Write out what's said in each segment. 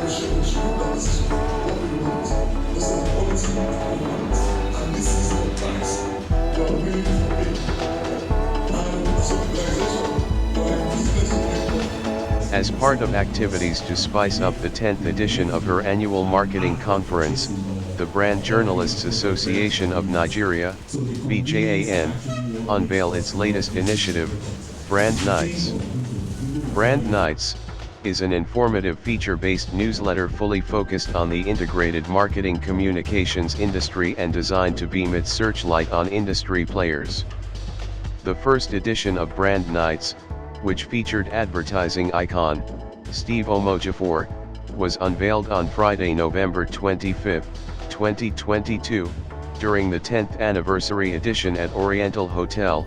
As part of activities to spice up the 10th edition of her annual marketing conference, the Brand Journalists Association of Nigeria, BJAN, unveiled its latest initiative, Brand Nights. Brand Nights is an informative feature-based newsletter fully focused on the integrated marketing communications industry and designed to beam its searchlight on industry players. The first edition of Brand Nights, which featured advertising icon, Steve Omojafor, was unveiled on Friday, November 25, 2022, during the 10th anniversary edition at Oriental Hotel,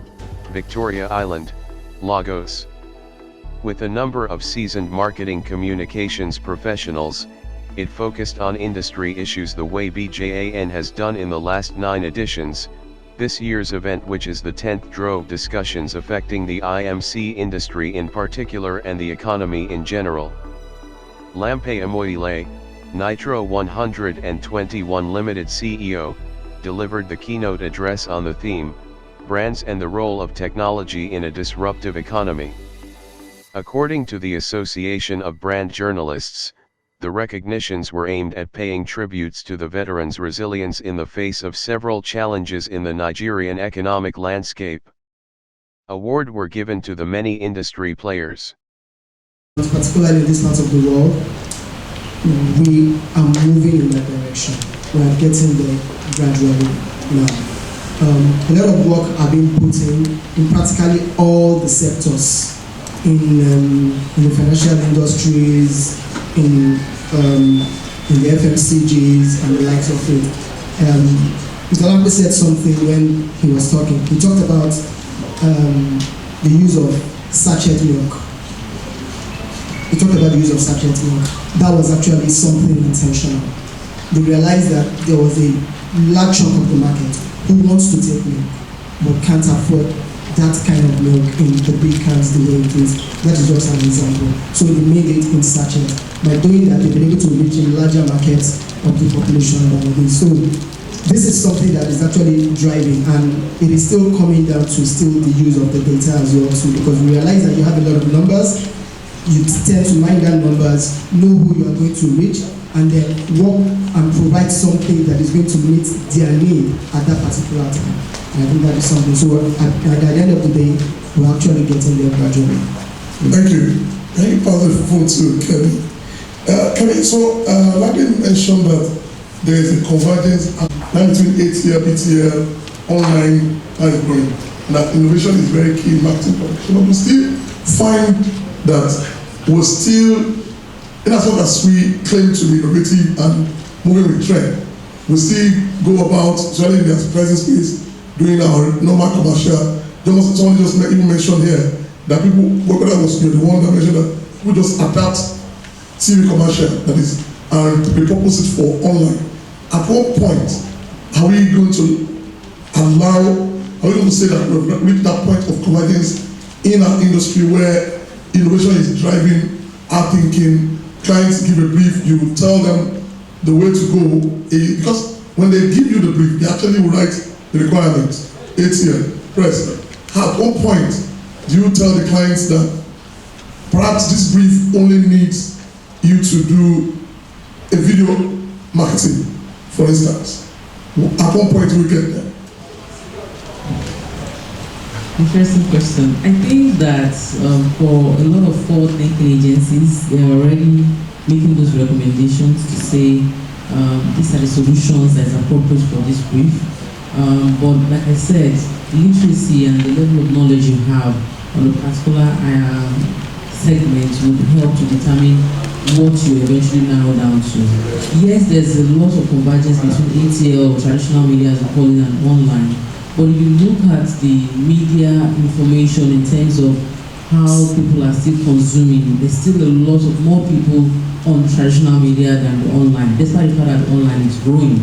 Victoria Island, Lagos. With a number of seasoned marketing communications professionals, it focused on industry issues the way BJAN has done in the last 9 editions. This year's event, which is the 10th, drove discussions affecting the IMC industry in particular and the economy in general. Lampe Amoile, Nitro 121 Limited CEO, delivered the keynote address on the theme, Brands and the Role of Technology in a Disruptive Economy. According to the Association of Brand Journalists, the recognitions were aimed at paying tributes to the veterans' resilience in the face of several challenges in the Nigerian economic landscape. Awards were given to the many industry players. Particularly in this part of the world, we are moving in that direction. We are getting there gradually now. A lot of work are being put in practically all the sectors, in the financial industries, in the FMCGs and the likes of it. Mr. Lampe said something when he was talking. He talked about the use of sachet milk. He talked about the use of sachet milk. That was actually something intentional. They realized that there was a large chunk of the market who wants to take milk but can't afford that kind of milk in the big cans the way it is. That is just an example. So they made it in sachet. By doing that, they've been able to reach a larger market of the population than it is. So this is something that is actually driving, and it is still coming down to still the use of the data as well too, because we realize that you have a lot of numbers, you tend to mine down numbers, know who you are going to reach, and then work and provide something that is going to meet their need at that particular time. And I think that is something. So at the end of the day, we're actually getting there gradually. Thank you. Can you pass the phone to Kevin? Kevin, so Lampe mentioned that there is a convergence between ATL, BTL, online, and growing. And that innovation is very key in marketing production. But we still find that we're still, in as much as we claim to be innovative and moving with trend, we still go about, especially in the advertising space, doing our normal commercial. Someone just even mentioned here that people, whether that was the one that mentioned that we just adapt TV commercial, that is, and repurpose it for online. At what point are we going to allow, are we going to say that we've reached that point of convergence in our industry where innovation is driving our thinking? Clients give a brief, you tell them the way to go, because when they give you the brief, they actually will write the requirements, ATL, press. At what point do you tell the clients that perhaps this brief only needs you to do a video marketing, for instance? At what point do we get there? Interesting question. I think that for a lot of forward-thinking agencies, they are already making those recommendations to say these are the solutions that is appropriate for this brief. But like I said, literacy and the level of knowledge you have on a particular segment would help to determine what you eventually narrow down to. Yes, there's a lot of convergence between ATL, traditional media as we call it, and online. But if you look at the media information in terms of how people are still consuming, there's still a lot of more people on traditional media than the online, despite the fact that online is growing.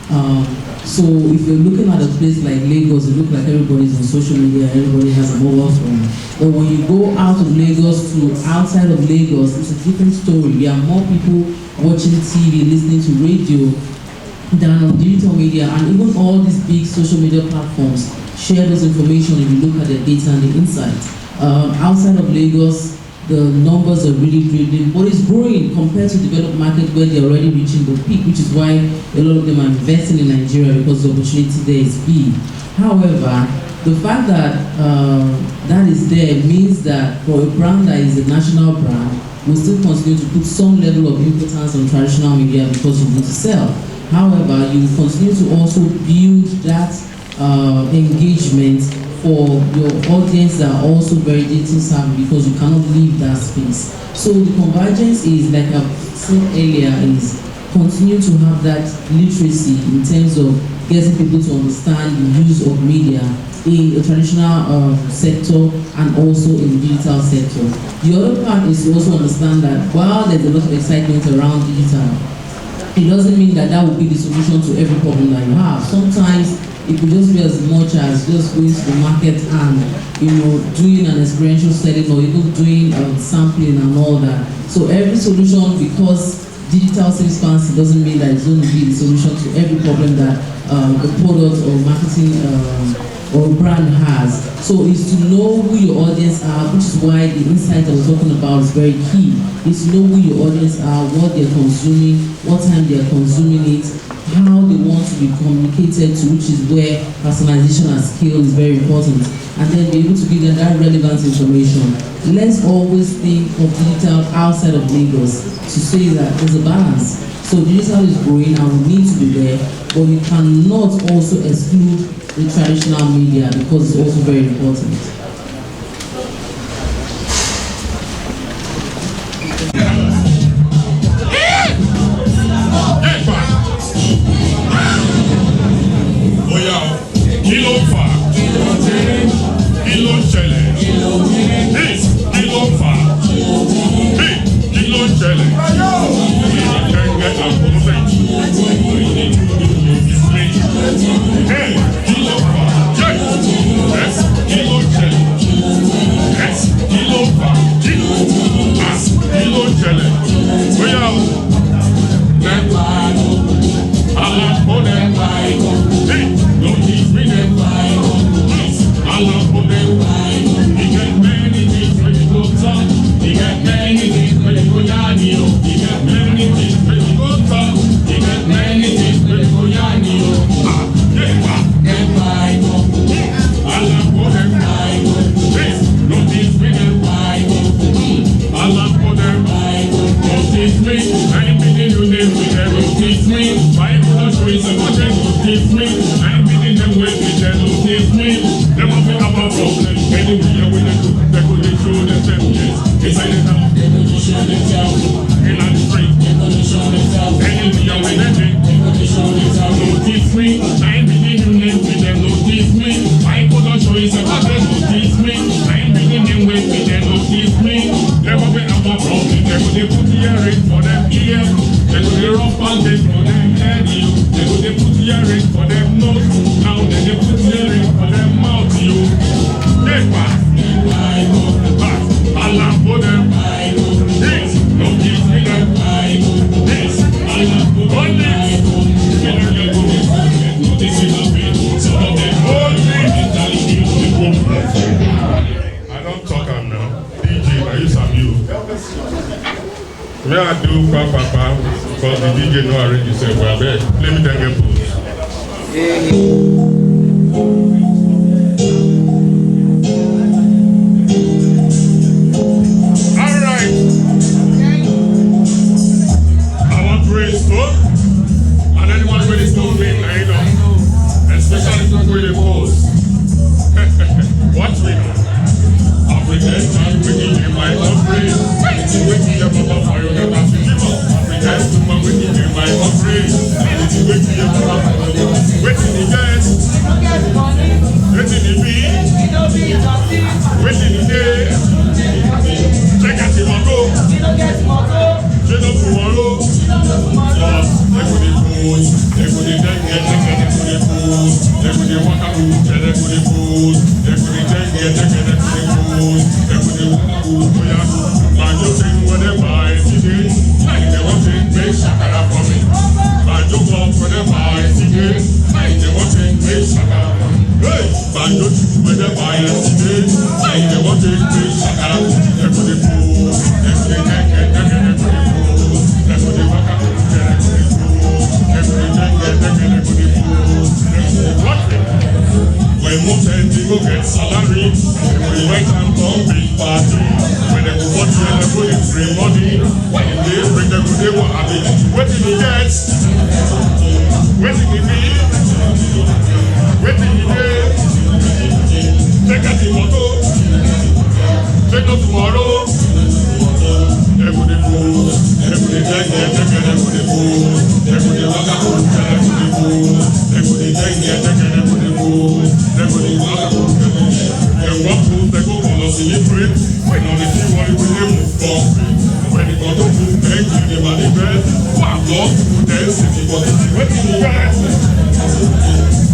So if you're looking at a place like Lagos, it looks like everybody's on social media, everybody has a mobile phone. But when you go out of Lagos to outside of Lagos, it's a different story. There are more people watching TV, listening to radio than on digital media, and even all these big social media platforms share those information if you look at the data and the insights. Outside of Lagos, the numbers are really building, but it's growing compared to developed markets where they're already reaching the peak, which is why a lot of them are investing in Nigeria because the opportunity there is big. However, the fact that that is there means that for a brand that is a national brand, we still continue to put some level of importance on traditional media because you need to sell. However, you continue to also build that engagement for your audience that are also very digital savvy because you cannot leave that space. So the convergence is, like I've said earlier, is continue to have that literacy in terms of getting people to understand the use of media in a traditional sector and also in the digital sector. The other part is to also understand that while there's a lot of excitement around digital, it doesn't mean that that will be the solution to every problem that you have. Sometimes it could just be as much as just going to the market and doing an experiential selling or even doing sampling and all that. So every solution, because digital seems fancy, doesn't mean that it's going to be the solution to every problem that a product or marketing or brand has. So it's to know who your audience are, which is why the insight I was talking about is very key. It's to know who your audience are, what they're consuming, what time they're consuming it, how they want to be communicated to, which is where personalization and scale is very important. And then be able to give them that relevant information. Let's always think of digital outside of Lagos to say that there's a balance. So digital is growing and we need to be there, but you cannot also exclude the traditional media because it's also very important. May I do papa because the DJ no arrange himself well. Let me thank you. All right. I want to raise stone, and anyone with a stone name, I know, especially with a pose. Watch me now. African man, we give you my offering. We give you Papa for your never to give up. African man, we give you my offering. We give you Papa for your never to give up. Wait till he gets. Wait till he be. Wait till he get. Check out him and go. Check out tomorrow. They put it good. They put it dead. When most people get salary, they wait and come big party. When they go for train, they go in free money. When they bring the good, they want to be. What did he get? What did he be? What did he get? Take a tomorrow. Take no tomorrow. Everybody fool. Everybody take it. Everybody fool. Everybody walk out. Everybody fool. Everybody take it. Everybody fool. Everybody walk out. They walk through. They go on us in the street. When on the team, when they move for free. When they go to move, they give them a bed. Walk up, they city, but what did he get?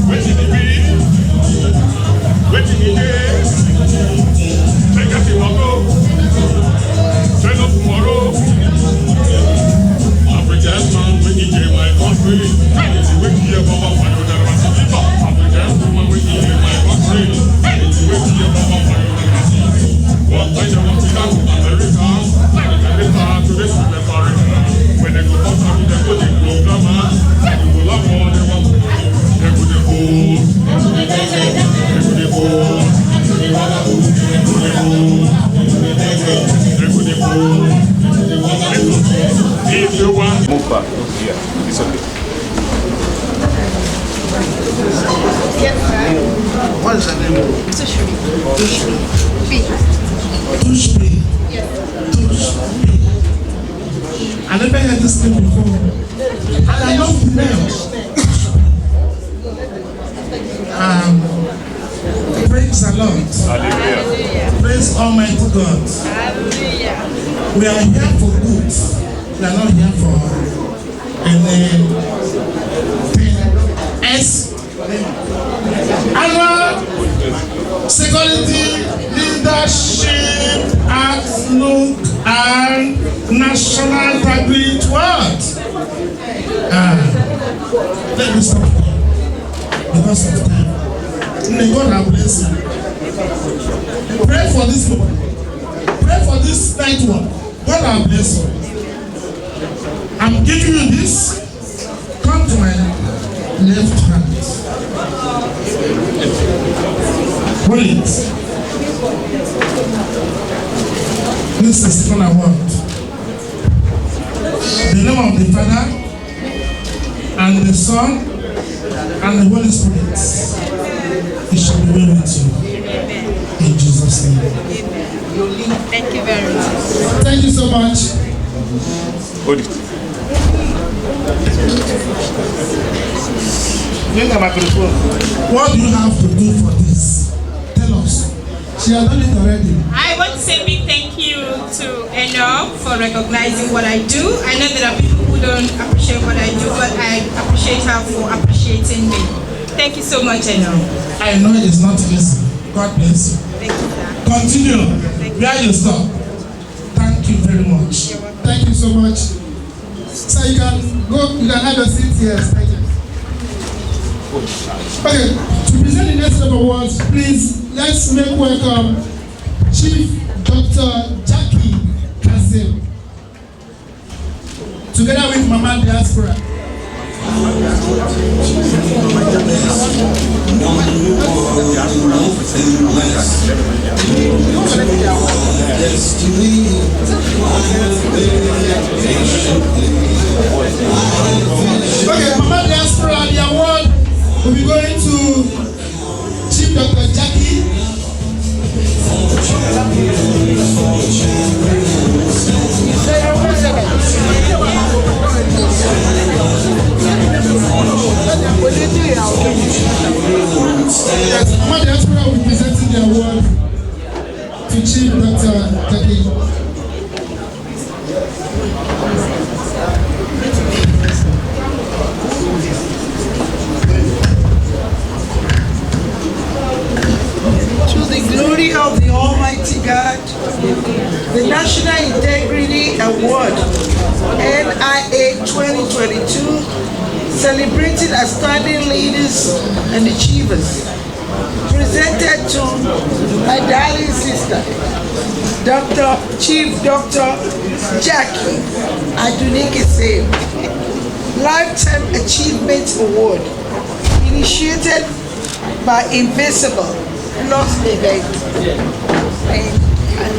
What did he be? What did he get? Take a tomorrow. Turn up tomorrow. African man, when he came my country, when he came over my country, African woman, when he came my country, when he came over my country. What I don't want to go to America, they start to this with the foreigner. When they go out to the good programmer, they go love all they want. They go the fool, they go the fool, they go the fool. If you want, move back. Yeah, it's okay. Yes, sir. What is the name? Tushri. Tushri. Yes. Tushri. I never heard this name before. And I love the name. Praise the Lord. Hallelujah. Praise Almighty God. Hallelujah. We are here for good. We are not here for any S. Annual security, leadership, outlook, and national integrity. What? Let me stop here because of time. May God have blessed you. Pray for this people. Pray for this night one. God have blessed you. I'm giving you this. Come to my left hand. Hold it. This is what I want. The name of the Father and the Son and the Holy Spirit. It shall be well with you. In Jesus' name. Thank you very much. Thank you so much. Hold it. What do you have to do for this? Tell us. She has done it already. I want to say a big thank you to Enoch for recognizing what I do. I know there are people who don't appreciate what I do, but I appreciate her for appreciating me. Thank you so much, Enoch. I know it's not easy. God bless you. Thank you, sir. Continue. Where you stop. Thank you very much. Thank you so much. So you can go, you can have a seat here. Thank you. Okay, to present the next set of awards, please let's make welcome Chief Dr. Jackie Kazim, together with Mama Diaspora. Okay, Mama Diaspora, the award will be going to Chief Dr. Jackie. Yes, Mama Diaspora will be presenting the award to Chief Dr. Jackie. celebrating outstanding leaders and achievers. Presented to my darling sister, Chief Dr. Jackie Adunike, Lifetime Achievement Award, initiated by Invisible Lost Event.